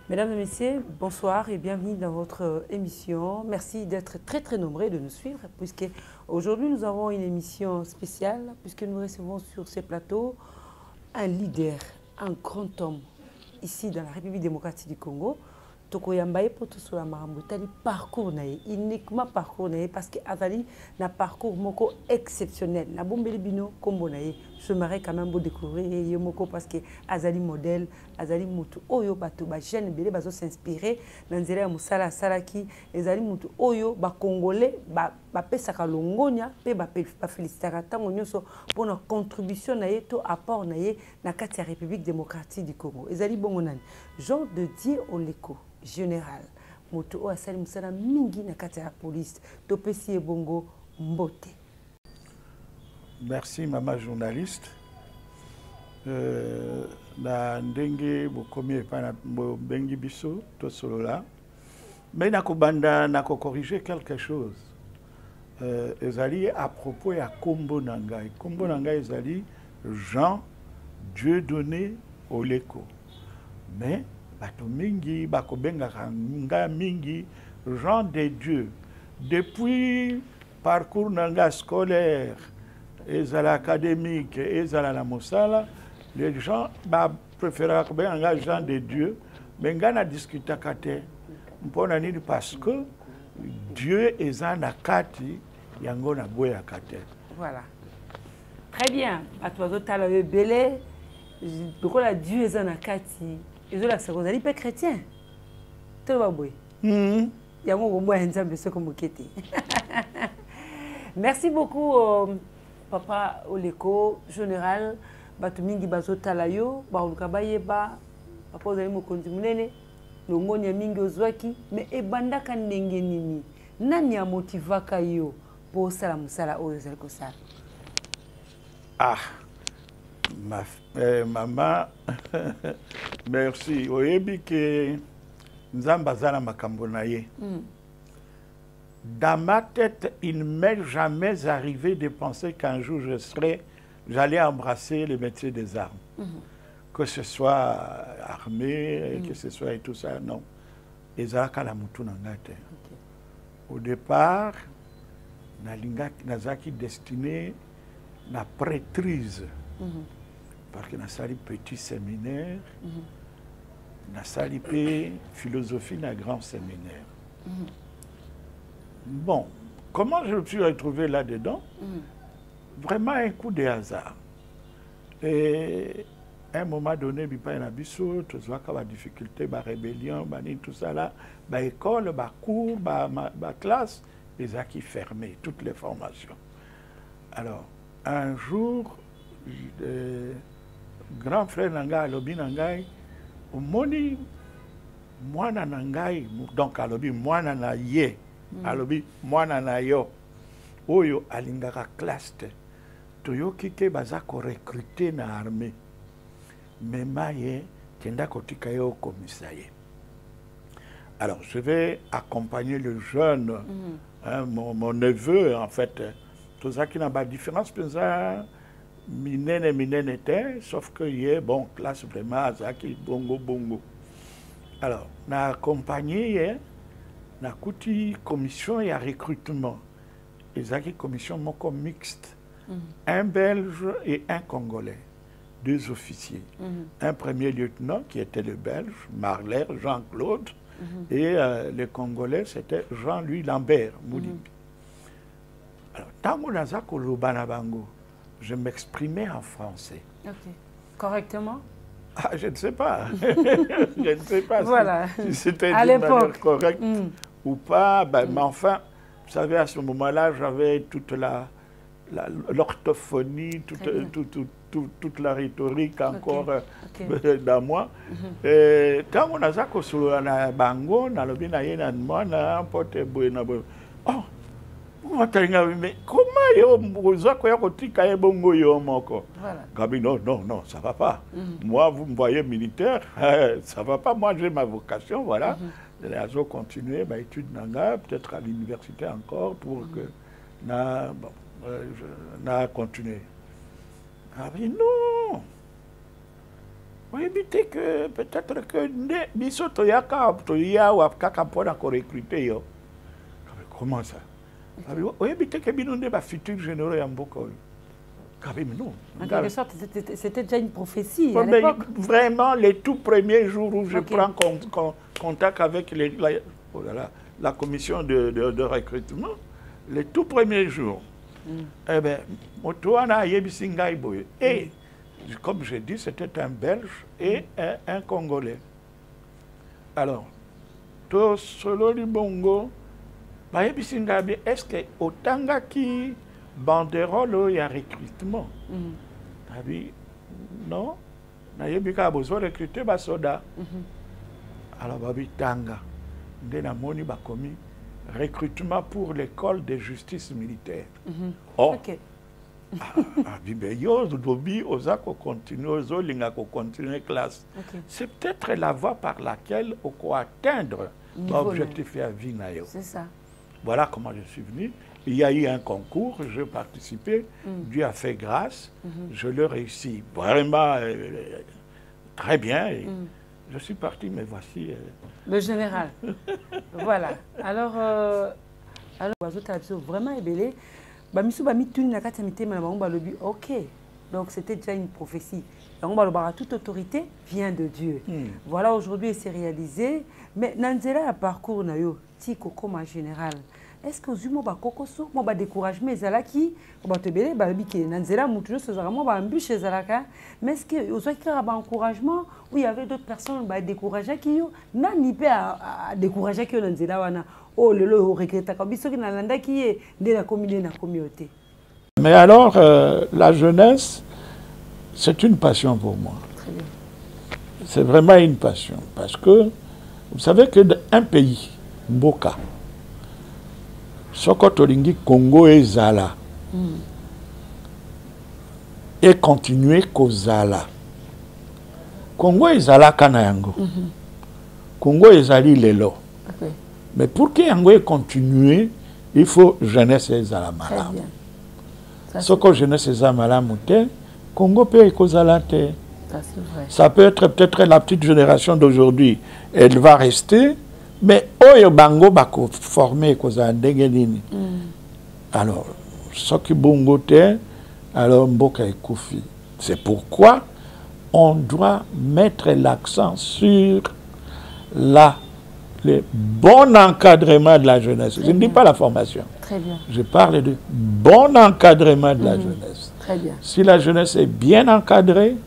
Mesdames et messieurs, bonsoir et bienvenue dans votre émission. Merci d'être très nombreux de nous suivre puisque aujourd'hui nous avons une émission spéciale puisque nous recevons sur ces plateaux un leader, un grand homme ici dans la République démocratique du Congo. Tokoyambaye pour tout cela marambutali parcours naïe uniquement parcours naïe parce que Azali n'a parcours moko exceptionnel na bombeli bino kombo naïe je m'arrête quand même pour découvrir yomoko parce que Azali modèle Azali mutu oyo bato ba jeune belé bazo s'inspirer dans nzela ya musala salaki ezali mutu oyo ba congolais ba pesaka longonya pe ba félicitaka tango nyonso pour na contribution naïe to apport naïe na kati ya République démocratique du Congo ezali bongo nani Jean de Dieu Oleko général moto o asali musala mingi na kati ya police topesi ebongo mbote. Merci maman journaliste. Na ndenge bokomi epa na bengi biso to solola mais nakobanda nako corriger quelque chose. Ezali à propos ya kombo nangai. Kombo nangai ezali Jean Dieudonné Oleko. Mais bato mingi bakobengaka nga mingi Jean de Dieu. Depuis parcours nanga scolaire ezala académique ezala la mosala les gens préfèrent kobenga Jean de Dieu mais nga na discutaka te mpona nini parce que Dieu eza na kati yango na boyaka te. Voilà. Très bien. Bato bazotala ebele lokola Dieu eza na kati ezola sa kozali pe chrétien to baboy yango kombo ya nzambe soko mokete. Merci beaucoup papa Oleko général bato mingi bazotala yo baoluka bayeba papa ozali mokonzi munene longonya mingi ozwaki mais ebandaka ndenge nini nani amotivaka yo po osala musala oyo ozali kosala? Maman, merci. Oyebi ke nzamba zana makambo na ye. Dans ma tête, il ne m'est jamais arrivé de penser qu'un jour j'allais embrasser le métier des armes. Que ce soit armé, que ce soit et tout ça, non. Ezaka la mutu nangate. Au départ, nazaki destiné la prêtrise. Parce que nasali petit séminaire, nasali pe philosophie na grand séminaire. Bon, comment je me suis retrouvé là-dedans? Vraiment un coup de hasard. Et à un moment donné, il y a des difficultés, des rébellions, tout ça là, l'école, les cours, la classe, les acquis fermés, toutes les formations. Alors, un jour, grand frère Nanga alobi Nangai, moni mwana Nangai, donc alobi mwana na ye, alobi mwana na yo, oyo alingaka classe te, toyoki ke baza ko recruter na armée, mema ye kenda kotika yo komisaye. Alors je vais accompagner le jeune, mon neveu en fait, tout ça qui n'a pas de différence, minene était, sauf que y est bon classe vraiment zaki bongo. Alors, na accompagné na kuti commission et recrutement. Et zaki commission moko mixte. Un Belge et un Congolais, 2 officiers. Un premier lieutenant qui était le Belge, Marler, Jean-Claude, et le Congolais c'était Jean-Louis Lambert, Moulimbi. Alors, tango nazako lobanabango. Je m'exprimais en français. Ok. Correctement? Je ne sais pas. Je ne sais pas voilà. si c'était d'une manière correcte ou pas. Mais enfin, vous savez, à ce moment-là, j'avais toute l'orthophonie, toute la rhétorique encore dans moi. Et quand on a ça, on a bango, on a le bien on a porté oh! Mais comment Gabi, non, ça ne va pas. Moi, vous me voyez militaire, ça ne va pas. Moi, j'ai ma vocation, voilà. J'ai continué ma étude nanga, peut-être à l'université encore, pour que na continué. Gabi, non. On éviter que peut-être que biso toyaka toya ou kaka pona ko recruter yo. Comment ça? On éviter que binonde ba futur généraux ya mboka. Non. En quelque sorte, c'était déjà une prophétie à l'époque. Vraiment, les tout premiers jours où je prends contact avec la commission de recrutement, les tout premiers jours, eh bien, et comme j'ai dit, c'était un Belge et un Congolais. Alors, tout solo du Bongo, est-ce que autant qui banderole, il y a recrutement. Non, il y a besoin de recruter des soldats. Alors, babi tanga, il y recrutement pour l'école de justice militaire. Oh, c'est peut-être la voie par laquelle on peut atteindre l'objectif à vie. C'est ça. Voilà comment je suis venu. Il y a eu un concours, j'ai participé, Dieu a fait grâce, je l'ai réussi vraiment très bien. Et je suis parti, mais voici... Le général. Voilà. Alors, vraiment ébélé. Ok, donc c'était déjà une prophétie. Toute autorité vient de Dieu. Voilà, aujourd'hui, c'est réalisé. Mais Nanzela a parcours nayo, tiko comme en général. Est-ce que vous avez découragement qui mais est-ce que vous avez un encouragement où il y avait d'autres personnes qui découragé qui n'ont pas découragé qui ont oh le regrette comme ça qui n'a qui est de la communauté. Mais alors la jeunesse c'est une passion pour moi. Très bien. C'est vraiment une passion parce que vous savez que un pays Mboka Sokotolingi Congo et Zala et continuer Kozala. Congo et Zala Kanayango. Congo et Zali Lelo. Mais pour que Yango ait continué, il faut jeunesse et Zala Malam. Soko jeunesse et Zala Malam, Congo peut Kozala te. Ça peut être peut-être la petite génération d'aujourd'hui. Elle va rester. Mais Oyo Bango Bako formé Koza Ndengenini. Alors, ce qui bongo te, alors Mboka et Koufi. C'est pourquoi on doit mettre l'accent sur le bon encadrement de la jeunesse. Très Je ne dis pas la formation. Très bien. Je parle de bon encadrement de la jeunesse. Très bien. Si la jeunesse est bien encadrée,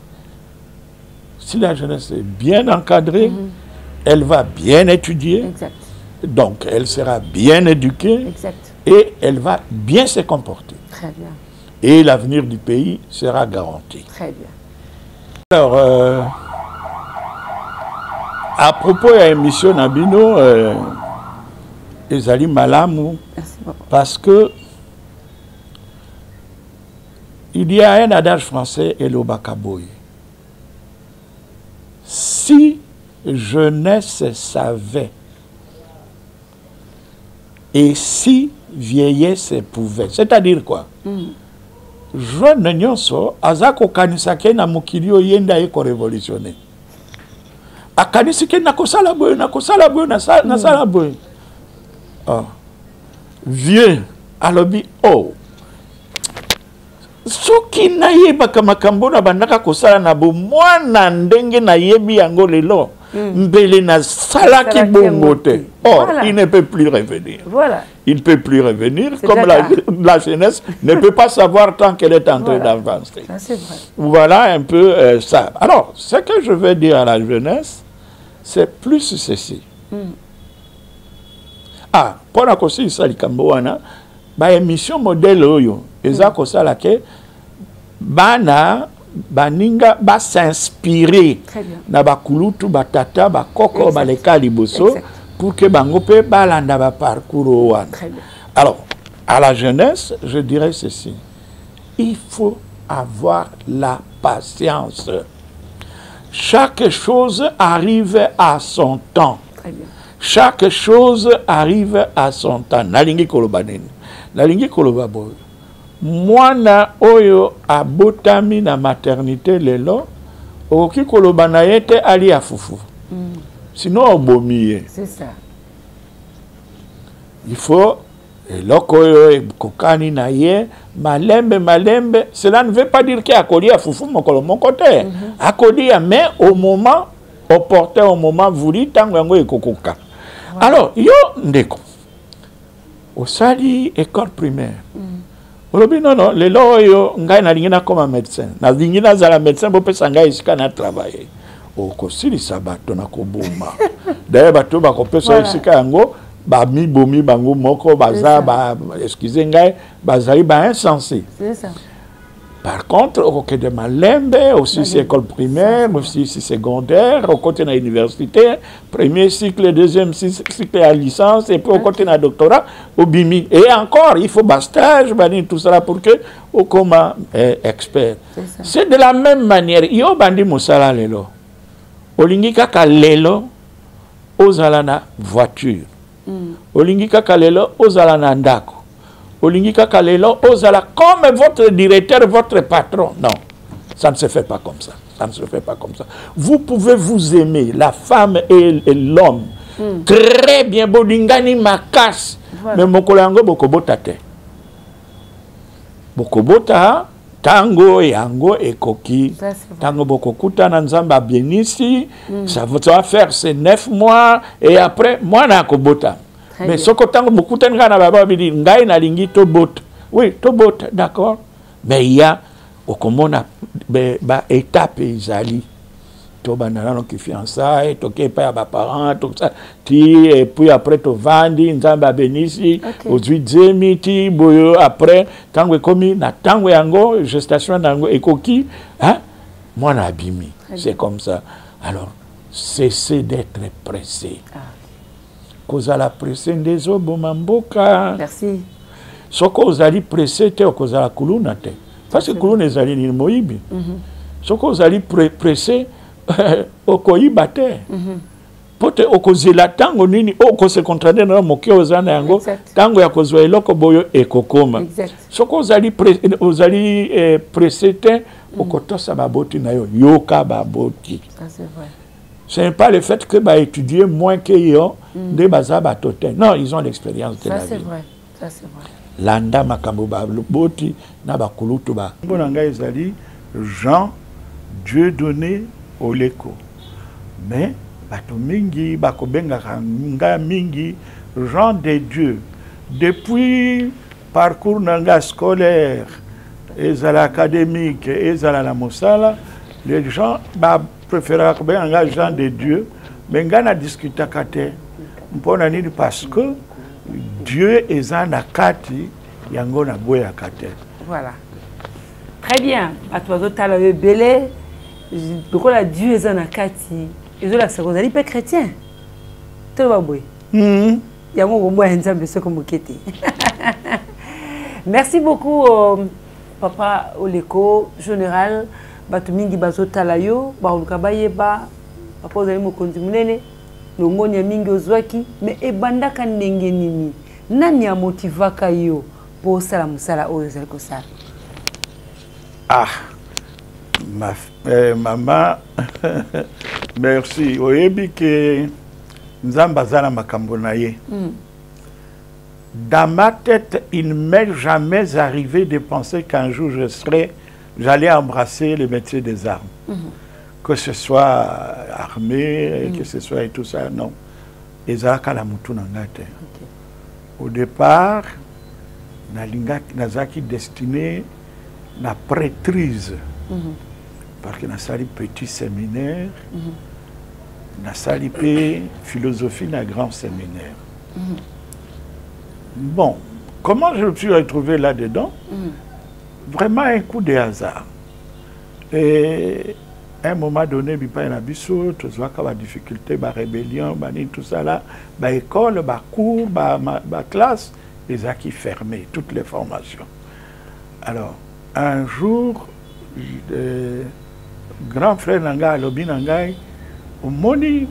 elle va bien étudier, exact. Donc elle sera bien éduquée, exact. Et elle va bien se comporter. Très bien. Et l'avenir du pays sera garanti. Très bien. Alors, à propos de l'émission Nabino, Ezali Malamou, parce que il y a un adage français, Elobakaboy. Si jeunesse savait et si vieillesse pouvait, c'est-à-dire quoi? Jeune nyonso azako kanisake na mukilio yenda eko révolutionner. Akanisike na kosala boy na sala boy. Oh. Vieux alobi oh. Soki na yeba kama kambona bandaka kosala na bo mwana ndenge na yebi yango lelo. Mbele na salaki bongote. Or, voilà. Il ne peut plus revenir. Voilà. Il ne peut plus revenir, comme la jeunesse ne peut pas savoir tant qu'elle est en train d'avancer. C'est vrai. Voilà un peu ça. Alors, ce que je veux dire à la jeunesse, c'est plus ceci. Ah, pour la cosa, il y émission modèle oyo, ezako salake, bana baninga ba s'inspirer na bakulutu batata bakoko baleka liboso pour que bango pe balanda ba parcours wana. Alors à la jeunesse je dirais ceci, il faut avoir la patience. Chaque chose arrive à son temps. Chaque chose arrive à son temps. Nalingi kolobaneni, nalingi kolobaboy. Mwana oyo abotami na maternité lelo okoki koloba na ye te ali ya fufu. Sinon obomi ye. C'est ça. Il faut eloko oyo kokani na ye malembe. Cela ne veut pas dire qu'il a kolia fufu mokolo moko te. A kolia mais au moment opportun, au moment voulu tango yango ekokoka. Alors yo ndeko osali école primaire. Olobi non, le lo yo ngai na lingina comme médecin. Na lingina za la médecin bo pesa ngai isika na travailler. Okosilisa bato na koboma. D'ailleurs bato ba kopesa isika yango ba mi bomi bango moko baza ba excusez ngai bazali ba insensé. C'est ça. Par contre, au côté de Malembe, aussi c'est école primaire, aussi c'est secondaire, au côté de l'université, premier cycle, deuxième cycle à licence, et puis au côté de doctorat, au BIMI. Et encore, il faut stage, tout ça pour que au coma expert. C'est de la même manière. Il y a bandi musala lelo. Olingi kaka lelo, ozalana voiture. Olingi kaka lelo, ozalana ndako. Olingi kaka lelo, ozala comme votre directeur, votre patron. Non, ça ne se fait pas comme ça. Ça ne se fait pas comme ça. Vous pouvez vous aimer, la femme et l'homme. Très bien, bolingani makas. Mais mokolango bokobota te. Bokobota, tango yango ekoki. Tango bokokuta na nzamba bienisi. Ça va faire ces 9 mois. Et après, moi na kobota. Mais ce que tant que beaucoup de gens dit, ngai na lingi to bot. Oui, to bot, d'accord. Mais il y a au comment ba étape izali. To banana no ki fiançailles, to ke pa ba parents, tout ça. Ti et puis après to vandi nzamba benisi, aujourd'hui zemi ti boyo après tango komi na tango yango gestation nango ekoki, hein? Moi na bimi. C'est comme ça. Alors, cessez d'être pressé. Kozala pressé ndezo bomamboka. Merci. Soko ozali pressé te okozala kuluna te. Parce que kuluna ezali ni moyibi. Soko ozali pressé okoyiba te. Pote okozela tango nini okose contraire na moki ozana yango tango ya kozwa eloko boyo ekokoma. Soko ozali pressé te okotosa baboti na yo yoka baboti. Ça c'est vrai. Ce n'est pas le fait que bah étudier moins que yo de bazaba totem. Non, ils ont l'expérience de la vie. Ça c'est vrai. Ça c'est vrai. Landa makambo ba boti na ba kulutu ba. Bonanga ezali Jean Dieu donné au leko. Mais bato mingi bakobenga nga mingi Jean de Dieu. Depuis parcours nanga scolaire et à l'académique et à la mosala, les gens préfèrent un Jean de Dieu, mais on a discuté parce que Dieu est un akati, yango na boya kate. Voilà. Très bien. À toi d'autres à la belé, donc la Dieu est un akati. Et je la sais vous allez pas chrétien. Tout va boy. Yango au moins ensemble ce comme kete. Merci beaucoup papa Oleko général. Bato mingi bazotala yo baoluka bayeba papa ozali mokonzi munene longonya mingi ozwaki mais ebandaka ndenge nini nani ya motivaka yo po sala musala oyo ezali kosala? Maman merci oyebi ke nzamba zala makambo na ye. Dans ma tête il ne m'est jamais arrivé de penser qu'un jour j'allais embrasser le métier des armes. Que ce soit armé, que ce soit et tout ça, non. Au départ, Nazaki destiné la prêtrise. Parce que Nasali petit séminaire, Nasali philosophie d'un grand séminaire. Bon, comment je me suis retrouvé là-dedans? Vraiment un coup de hasard. Et à un moment donné, il y a des difficultés, des rébellions, tout ça là, l'école, les cours, les classes, les acquis fermés, toutes les formations. Alors, un jour, le grand frère Nanga, Alobi Nangai, Moni,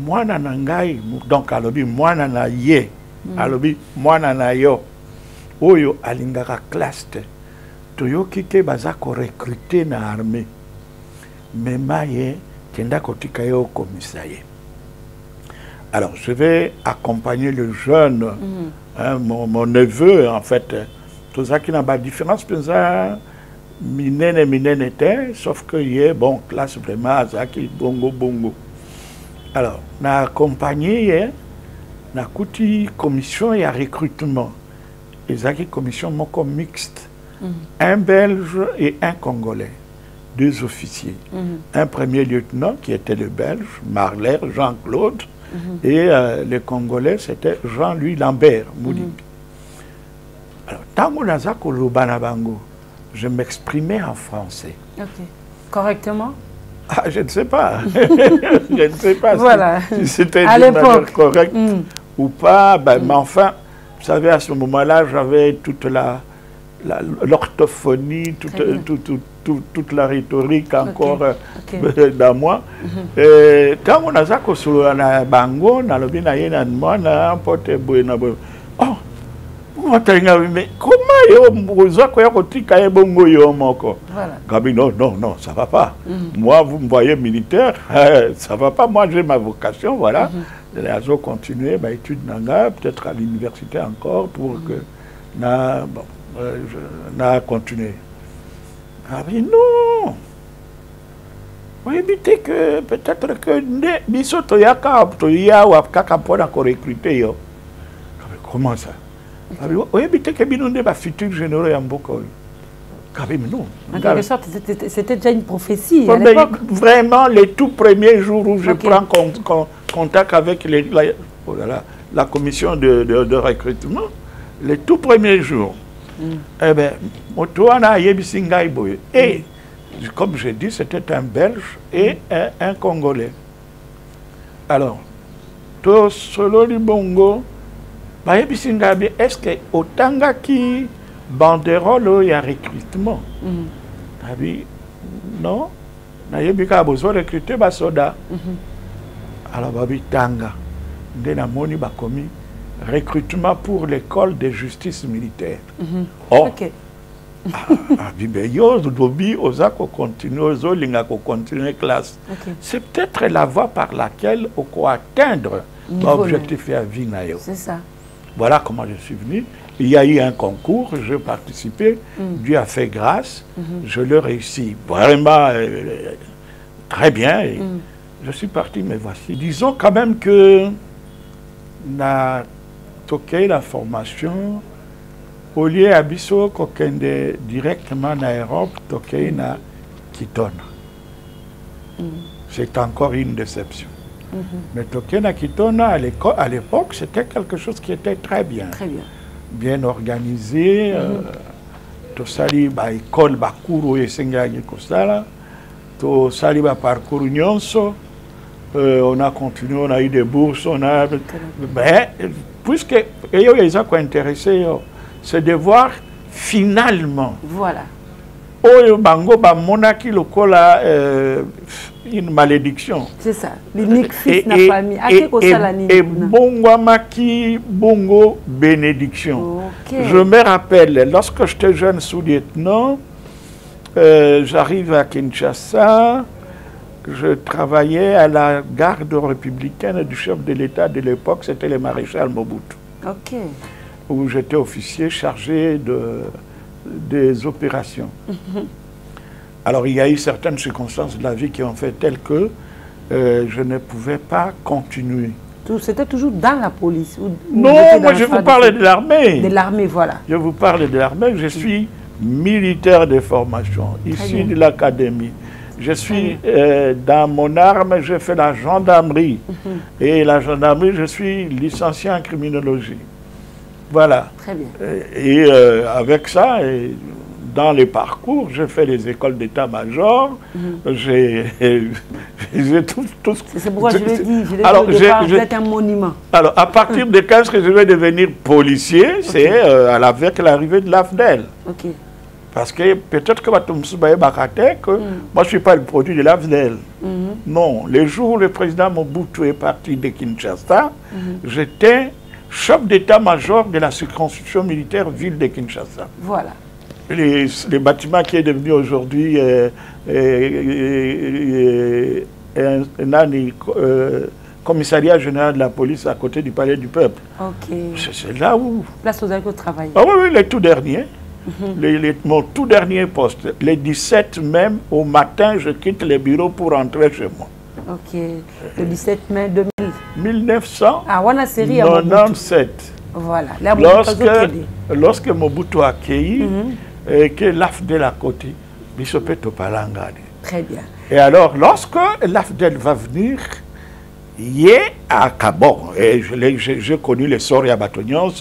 moi Nangai, donc Alobi, moi Nanaye, Alobi, moi Nanayo, Oyo, Alingara classe. Toyo kike bazako recruter na armée. Memaye, Kenda Kotika au commissariat. Alors, je vais accompagner le jeune, hein, mon neveu, en fait. Tout ça qui n'a pas de différence, mais ça, minene était, sauf que y est, bon, classe vraiment, ça qui bongo. Alors, on a accompagné, on a coûté commission et à recrutement. Et ça qui commission mixte. Un Belge et un Congolais. 2 officiers. Un premier lieutenant qui était le Belge, Marler, Jean-Claude, et le Congolais, c'était Jean-Louis Lambert, Moulimbi. Alors, Tango Nazako Lobanabango, je m'exprimais en français. Ok. Correctement? Ah, je ne sais pas. Je ne sais pas voilà. si c'était d'une manière correcte ou pas. Ben, mais enfin, vous savez, à ce moment-là, j'avais toute l'orthophonie, toute la rhétorique encore dans moi. Quand on a ça, on a bango, on a le bien à moi, on a emporté oh, mais comment vous avez bongo yomoko? Non, ça va pas. Moi, vous me voyez militaire, ça va pas. Moi, j'ai ma vocation, voilà. J'ai continué mes études peut-être à l'université encore pour que n'a continué. Ah mais non! Vous évitez que peut-être que Biso Toyaka ou Kaka pour recruter. Comment ça? Vous évitez que Binonde va futur généraux en Boko. Non. En quelque sorte, c'était déjà une prophétie à l'époque. Vraiment, les tout premiers jours où je prends contact avec la commission de recrutement, les tout premiers jours, eh bien, et comme j'ai dit, c'était un Belge et un Congolais. Alors, tout solo du Bongo, est-ce que autant qui banderole il y a recrutement? Non, il y a besoin de recruter des soldats. Alors, Tanga, il a commis recrutement pour l'école de justice militaire. Oh, c'est peut-être la voie par laquelle on peut atteindre l'objectif à vie. C'est ça. Voilà comment je suis venu. Il y a eu un concours, j'ai participé, Dieu a fait grâce, je l'ai réussi vraiment très bien. Et je suis parti, mais voici. Disons quand même que na toqué la formation au lieu à Bisso kokende directement en Europe toqué na Kitona. C'est encore une déception. Mais toqué na Kitona à l'époque c'était quelque chose qui était très bien. Très bien. Bien organisé. To sali ba école ba cours et sengani kosala. To sali ba parcours nyonso. On a continué, on a eu des bourses, on a... Mais, puisque les gens qui sont intéressés, c'est de voir finalement... Voilà. Une malédiction. C'est ça. L'unique fils de la famille. Et bongo bénédiction. Je me rappelle, lorsque j'étais jeune sous-lieutenant, j'arrive à Kinshasa. Je travaillais à la garde républicaine du chef de l'État de l'époque, c'était le maréchal Mobutu. Ok. Où j'étais officier chargé des opérations. Alors il y a eu certaines circonstances de la vie qui ont fait telles que je ne pouvais pas continuer. C'était toujours dans la police? Non, moi je vous parle de l'armée. De l'armée, voilà. Je vous parle de l'armée, je suis militaire de formation, issu de l'académie. Je suis dans mon arme, je fais la gendarmerie. Et la gendarmerie, je suis licencié en criminologie. Voilà. Très bien. Et avec ça, dans les parcours, j'ai fait les écoles d'état-major. J'ai tout. C'est pourquoi je l'ai dit. Vous êtes un monument. Alors, à partir de 15 que je vais devenir policier, c'est avec l'arrivée de l'AFDEL. Ok. Parce que peut-être que moi je ne suis pas le produit de l'AFDEL. Non, le jour où le président Mobutu est parti de Kinshasa, j'étais chef d'état-major de la circonscription militaire ville de Kinshasa. Voilà. les bâtiments qui est devenu aujourd'hui commissariat général de la police à côté du palais du peuple. Ok. C'est là où... Place où vous avez travaillé. Ah oui, oui, les tout derniers. Mon tout dernier poste. Les 17 même, au matin, je quitte les bureaux pour rentrer chez moi. Ok. Le 17 mai 2000. 1997. Ah, on a série à Mobutu. Voilà. Lorsque Mobutu a accueilli, que l'AFDEL à côté, Bisopé Topalangade. Très bien. Et alors, lorsque l'AFDEL va venir, il est à Kabon. Et j'ai connu les sorts à Batonions,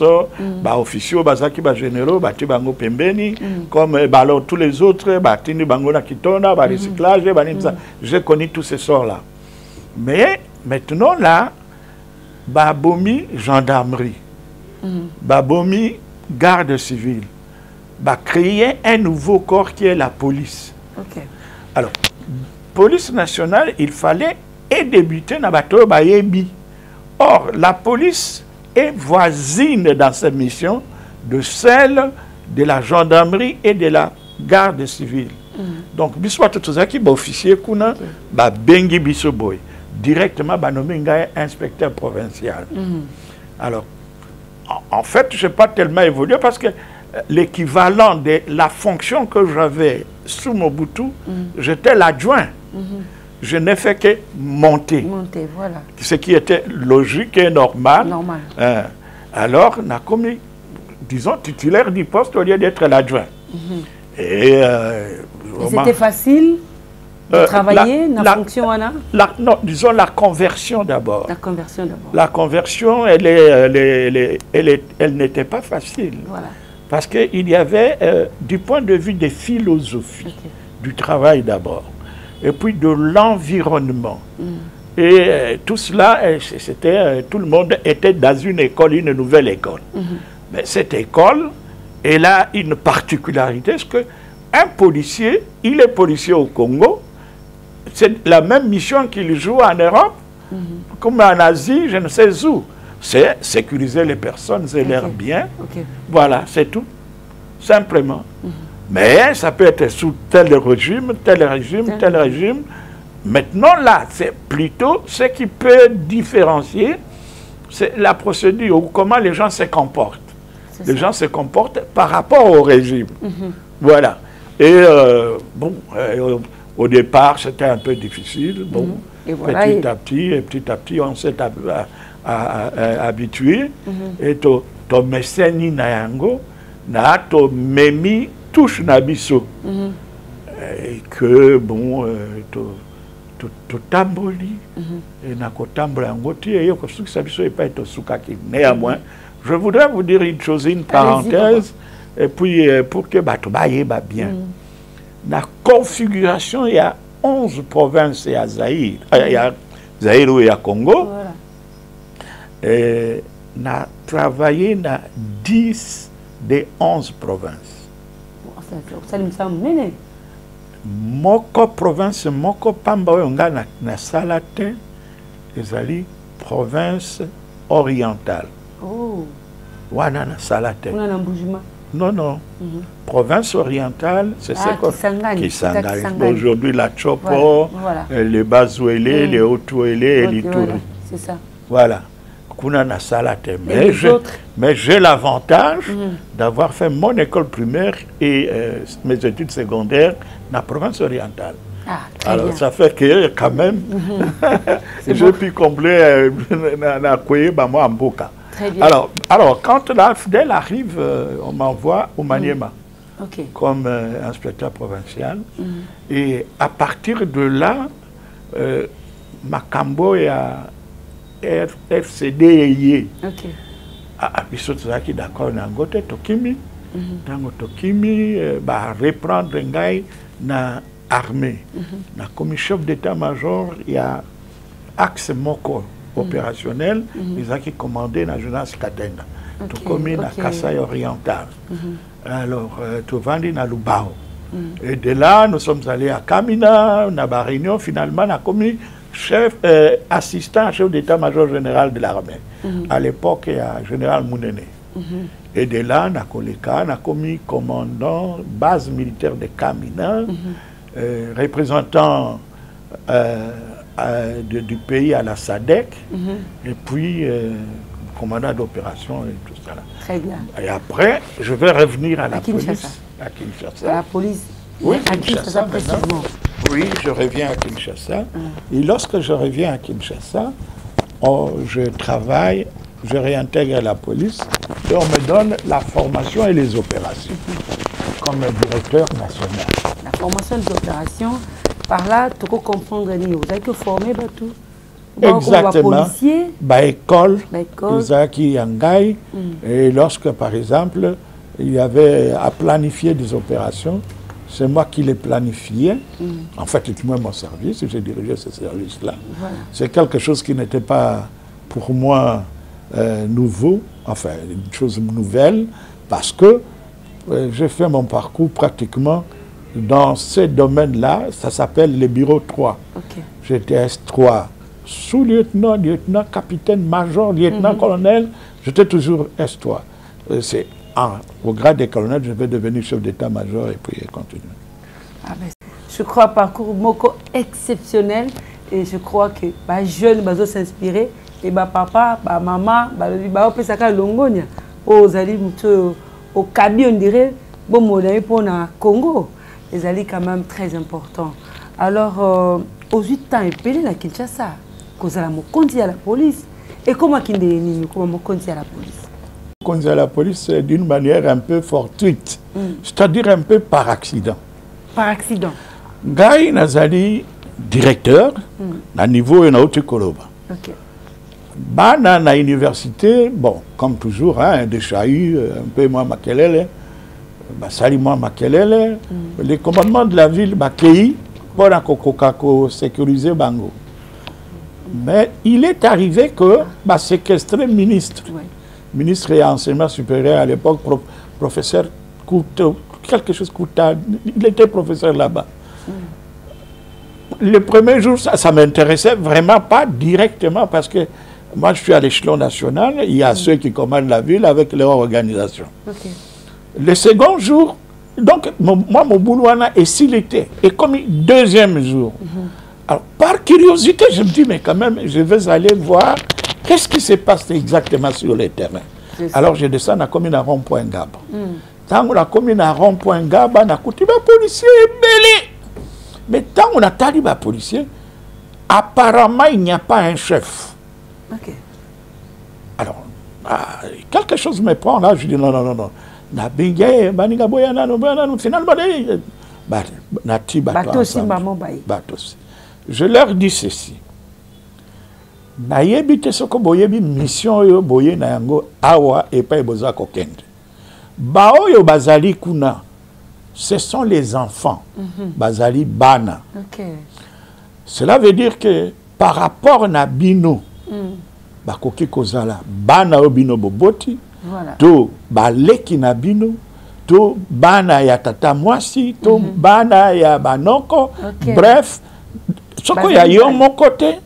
officiaux, Bazaki, généraux, Bati Bango Pembeni, comme tous les autres, Batini Bango Nakitona, recyclage, j'ai connu tous ces sorts-là. Mais maintenant, là, Babomi, gendarmerie, Babomi, garde civile, va créer un nouveau corps qui est la police. Okay. Alors, police nationale, il fallait débuter dans bateau Bayebi. Or, la police est voisine dans sa mission de celle de la gendarmerie et de la garde civile. Donc, biswa tutuzaki ba officier kuna ba bengi bisoboy directement ba nommé inspecteur provincial. Alors, en fait, je n'ai pas tellement évolué parce que l'équivalent de la fonction que j'avais sous Mobutu, j'étais l'adjoint. Je n'ai fait que monter. Monter, voilà. Ce qui était logique et normal. Normal. Alors, on a commis, disons, titulaire du poste au lieu d'être l'adjoint. Et c'était facile de travailler dans la fonction, Anna? Non, disons la conversion d'abord. La conversion d'abord. La conversion, elle n'était pas facile. Voilà. Parce qu'il y avait, du point de vue des philosophies, du travail d'abord, et puis de l'environnement. Et tout cela, tout le monde était dans une école, une nouvelle école. Mais cette école, elle a une particularité, c'est qu'un policier, il est policier au Congo, c'est la même mission qu'il joue en Europe, comme en Asie, je ne sais où. C'est sécuriser les personnes et leurs biens. Voilà, c'est tout. Simplement. Mais ça peut être sous tel régime, tel régime, tel régime. Maintenant, là, c'est plutôt ce qui peut différencier, c'est la procédure ou comment les gens se comportent. Les gens se comportent par rapport au régime. Voilà. Et bon, au départ, c'était un peu difficile. Bon, et voilà, petit à petit, on s'est habitué. Et ton mécénie nayango, na to memi touche nabiso. Et que, bon, to tamboli, et na ko tamboli angoti, et ko suki sabiso et pas to sukaki. Néanmoins, je voudrais vous dire une chose, une parenthèse, et puis pour que bato baye ba bien. La configuration, il y a 11 provinces à Zaïre. Il y a Zaïre ou il y a Congo. Voilà. Et on a travaillé dans 10 des 11 provinces. Ça me semble mené. Moko province, moko pamba onga na salate, ezali province orientale. Oh. Wana na salate. On a un bougement. Non, non. Province orientale, c'est ça Kisangani. Aujourd'hui, la Chopo, les Bazouélé, les Hautouélé et les Touri. C'est ça. Voilà. Kuna Salate. Mais j'ai l'avantage d'avoir fait mon école primaire et mes études secondaires dans la province orientale. Ah, alors, bien. Ça fait que quand même, j'ai pu combler na Koué Bamo Amboka. Alors, quand l'AFDEL arrive, on m'envoie au Maniema comme inspecteur provincial. Et à partir de là, Makambo et à FCD. Bisotozaki d'accord, Nangote Tokimi. Tango Tokimi, reprendre Ngai na armée. Comme chef d'état-major, il y a Axe Moko opérationnel, ils ont commandé la jeunesse Katenga. Tout comme na Kasaï oriental. Alors, tout vendu na Lubao. Et de là, nous sommes allés à Kamina, on a une réunion, finalement, on a commis chef, assistant chef d'état-major général de l'armée. À l'époque, il y a général Mounene. Et de là, on a commis commandant, base militaire de Kamina, représentant du pays à la SADC, et puis commandant d'opération et tout ça. Là. Très bien. Et après, je vais revenir à la police. À Kinshasa. À la police. Oui, à Kinshasa précisément. Oui, je reviens à Kinshasa. Et lorsque je reviens à Kinshasa, je travaille, je réintègre la police et on me donne la formation et les opérations comme directeur national. La formation des opérations, par là, tu peux comprendre, vous avez que former tout. Exactement. École, Isaki Yangai. Et lorsque, par exemple, il y avait à planifier des opérations, c'est moi qui les planifiais. En fait, c'est moi mon service, j'ai dirigé ce service-là. Voilà. C'est quelque chose qui n'était pas pour moi nouveau, enfin une chose nouvelle, parce que j'ai fait mon parcours pratiquement dans ces domaines-là. Ça s'appelle le bureau 3. Okay. J'étais S3, sous-lieutenant, lieutenant, capitaine, major, lieutenant-colonel. J'étais toujours S3. C'est au grade de colonel, je vais devenir chef d'état-major et puis continuer. Ah ben, je crois parcours moko exceptionnel et je crois que les jeunes vont s'inspirer et papa, maman, on peut s'accorder longonia aux alliés au Kabi, on dirait bon modèle pour le Congo. Les alliés quand même très importants. Alors aux 8 ans et puis la Kinshasa, cause la mokonzi à la police et comment qu'il est comment mokonzi à la police. Mokonzi à la police d'une manière un peu fortuite, c'est-à-dire un peu par accident. Par accident. Gai Nazali directeur à niveau et autre Koloba. Okay. Bana na université, bon, comme toujours, hein, des chahus, un peu moins Makelele, Sali moins Makelele, les commandements de la ville, Bakei, pour sécuriser Bango. Mais il est arrivé que séquestrer ministre, ministre et enseignement supérieur à l'époque, professeur Couteau, quelque chose Couta, il était professeur là-bas. Le premier jour, ça ne m'intéressait vraiment pas directement parce que moi, je suis à l'échelon national, il y a ceux qui commandent la ville avec leur organisation. Okay. Le second jour, donc, moi, mon boulot est s'il était. Et comme deuxième jour, alors, par curiosité, je me dis, mais quand même, je vais aller voir qu'est-ce qui se passe exactement sur le terrain. Alors, je descends à la commune à Rond-Point Gaba. Tant que la commune à Rond-Point Gaba, on a coupé les policiers mêlés. Mais tant qu'on a talibé les policiers, apparemment, il n'y a pas un chef. Okay. Alors, quelque chose me prend là, je dis non. Finalement, je leur dis ceci. Mission awa et pas Baoyo bazali kuna, ce sont les enfants. Bazali bana. Okay. Cela veut dire que par rapport à Bino, bakoki kozala bana obino boboti, to baleki na bino, to bana ya tata mwasi, to bana ya banoko, bref, soko ya yo mokote,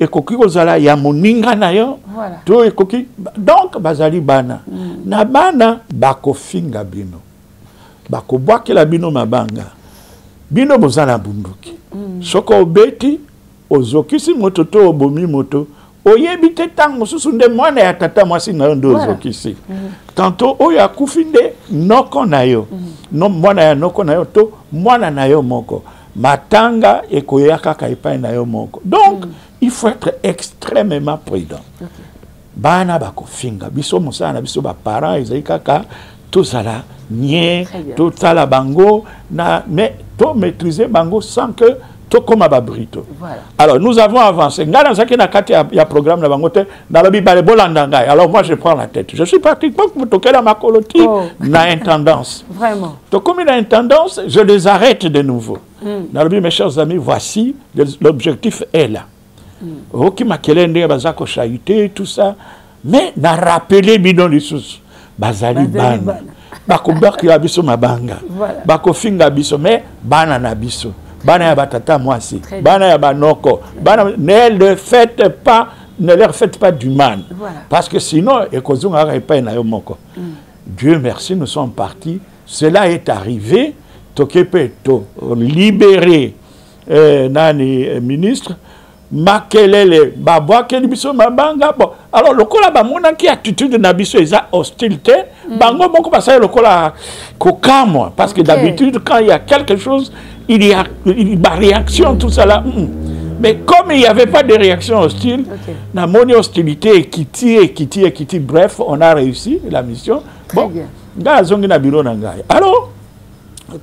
ekoki kozala ya moninga na yo, to ekoki, donc bazali bana. Na bana bakofinga bino, bakobwaki la bino mabanga, bino bozala bunduki, soko obeti, ozokisi moto to obomi moto, oyebite tango susunde mwana ya tata mwasi na yo ndo ozokisi. Tanto oya kufinde noko na yo. No mwana ya noko na yo to mwana na yo moko. Matanga ekoyaka kaipai na yo moko. Donc, il faut être extrêmement prudent. Bana bako finga. Biso mosana, biso ba parents, ezali kaka, tout ça là, nye, tout ça là bango, mais to maîtriser bango sans que comme Brito. Voilà. Alors, nous avons avancé. Il y a un programme alors, moi, je prends la tête. Je suis pratiquement pour toquer la macoloti, na intendance. Vraiment. Donc, comme il a une tendance, je les arrête de nouveau. Mes chers amis, voici, l'objectif est là. Ok, ma kelende, bazako chahuté, tout ça. Mais, n'a rappelé bidon du sous. Bazali bana. Bako barki abiso mabanga. Bako finga abiso, mais bana nabiso. Bana ya batata mwasi, bana ya banoko, ne leur faites pas du mal. Voilà. Parce que sinon, ekozunga repa na yo moko. Dieu merci, nous sommes partis. Cela est arrivé. Tokepeto, libéré, nani, ministre. Makelele, babwa biso mabanga. Bon, alors, le kola bamona qui attitude na biso eza hostilité. Bango moko passer le kola kokamwa. Parce que d'habitude, quand il y a quelque chose, il y a une réaction, tout ça là. Mais comme il n'y avait pas de réaction hostile, la monnaie hostilité, Kiti, bref, on a réussi la mission. Bon, alors,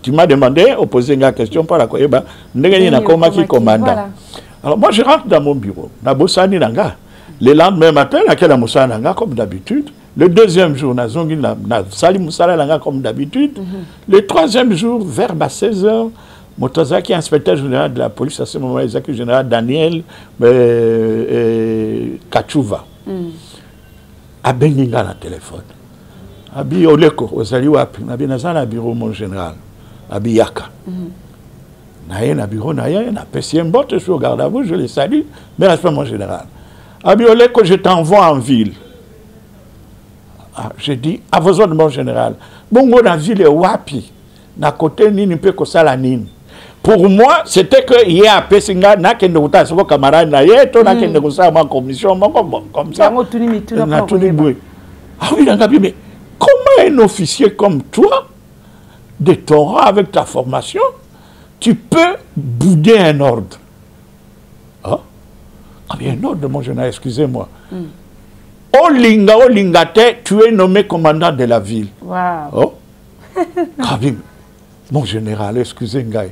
tu m'as demandé, opposé une question par la Koyeba, qui commandant. Alors moi je rentre dans mon bureau, le lendemain matin, comme d'habitude. Le deuxième jour, comme d'habitude. Le troisième jour, vers 16h, Motozaki, inspecteur général de la police, à ce moment-là, le général Daniel Kachouva, a Beninga le téléphone. Abi Oleko, Ozali Wapi, Nabi Nazana bureau, mon général, Abi Yaka. Naye na bureau, Naye, na pessi un bot, je suis au garde à vous, je les salue, mais c'est pas mon général. Abi Oleko, je t'envoie en ville. Ah, j'ai dit, à vos ordres, mon général, bon, la ville est Wapi, na côté ni peut que ça la nine. Pour moi, c'était que hier à Pessinga, n'a qu'un de vos camarades, n'a qu'un de vos en commission, comme ça. Ah oui, mais comment un officier comme toi, de ton rang avec ta formation, tu peux bouder un ordre? Ah, bien un ordre, mon général, excusez-moi. Olingate, tu es nommé commandant de la ville. Wow. Oh, mon général, excusez-moi.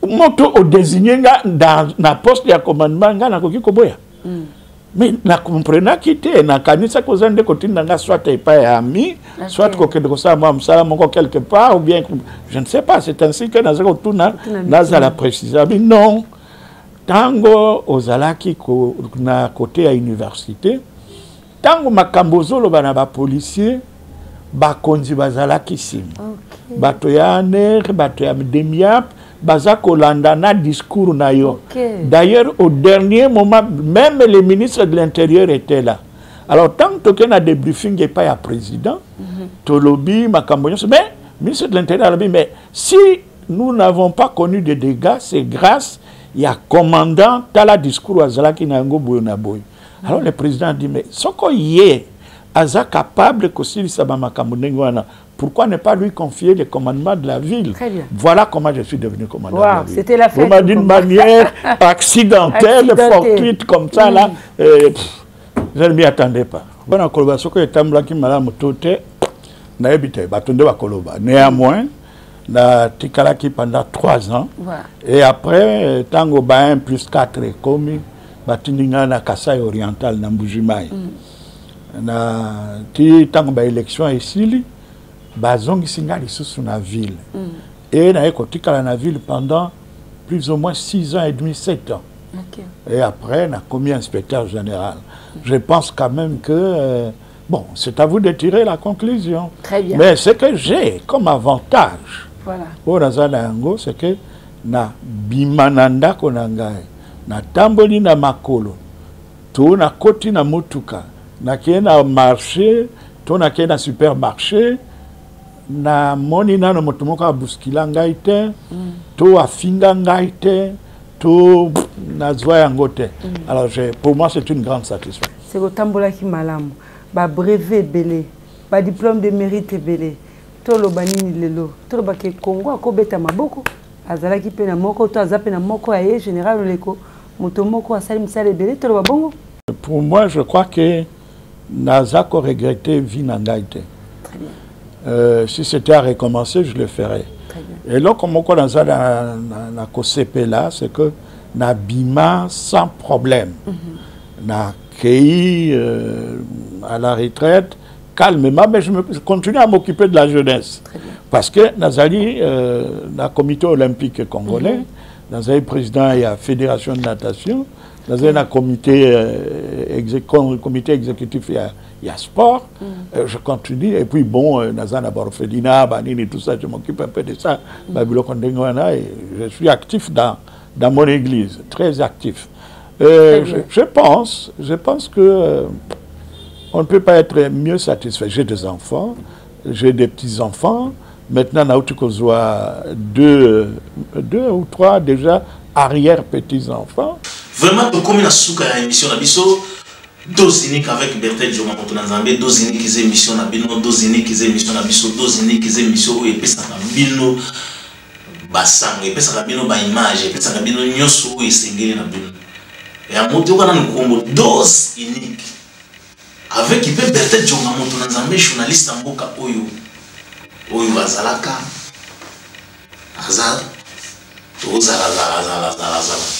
Moto au désigné dans la poste de commandement, mais na comprenant quitter na kanisa kozan de côté nanga soit pas ami soit que de ça moi quelque part ou bien je ne sais pas, c'est ainsi que nazako tuna nazala préciser mais non tango ozalaki na côté à université tango makambozolo bana ba policier ba konzi bazalaki sim bato ya ner bato ya demiap Bazako Landana discours nayo. D'ailleurs, au dernier moment, même le ministre de l'Intérieur était là. Alors, tant que y a des briefings, il n'y a pas de président, Tolobi, Makambonyo, mais le ministre de l'Intérieur a dit, mais si nous n'avons pas connu de dégâts, c'est grâce, il y a commandant, Tala discours à Zalaki Nango Boyonaboy. Alors, le président a dit, mais ce qu'on y est, Aza capable que si pourquoi ne pas lui confier le commandement de la ville? Voilà comment je suis devenu commandant de la ville. C'était la fête. D'une manière accidentelle, fortuite comme ça, là, je ne m'y attendais pas. Néanmoins, pendant 3 ans, et après, tango 1 plus 4 est commis, Batininga na Kasaï oriental, na Mbujimaï. Na ti tango ba élection ici bazongi singali sous la ville et na ekotika la ville pendant plus ou moins 6 ans et demi 7 ans. Et après na commis inspecteur général. Je pense quand même que bon, c'est à vous de tirer la conclusion. Très bien. Mais ce que j'ai comme avantage voilà c'est que na bimananda konangai na tamboli na makolo to na koti na motuka na kena marché, to na kena supermarché, na moni na no motomoko abuskila ngaite, to afinga ngaite, to na zwa ngote. Alors pour moi c'est une grande satisfaction. C'est au tambola ki malamu, ba brevet belé, ba diplôme de mérite belé. To lo banini lelo, to lo ba ke Congo ko beta maboko, azala ki pe na moko to azape na moko ya général leko, motomoko asali misale belé to lo ba bongo. Pour moi je crois que Nazako regretté Vinangaite. Si c'était à recommencer, je le ferais. Et là, comme on a dans la COCP là, c'est que Nabima sans problème. Na Kei à la retraite, calmement, mais je continue à m'occuper de la jeunesse. Parce que Nazali, le comité olympique congolais, Nazali président de la fédération de natation, dans un comité exécutif, il y a sport, je continue, et puis bon, dans un orphelinat, Banini, tout ça, je m'occupe un peu de ça, et je suis actif dans mon église, très actif. Je pense que on ne peut pas être mieux satisfait. J'ai des enfants, j'ai des petits-enfants. Maintenant, on a deux ou trois déjà arrière-petits-enfants. Vraiment, comme il y a une émission, deux uniques avec Berthet Djoma Motonazambe, deux uniques qui émission na bino, deux uniques qui émission na biso, deux uniques qui émission et puis ça bino basang et puis ça bino ba image et puis ça bino nyoso et sengeli na bino. Et à monter on a un combo deux uniques avec qui peut Berthet Djoma Motonazambe journaliste en boka oyo bazalaka azal to zala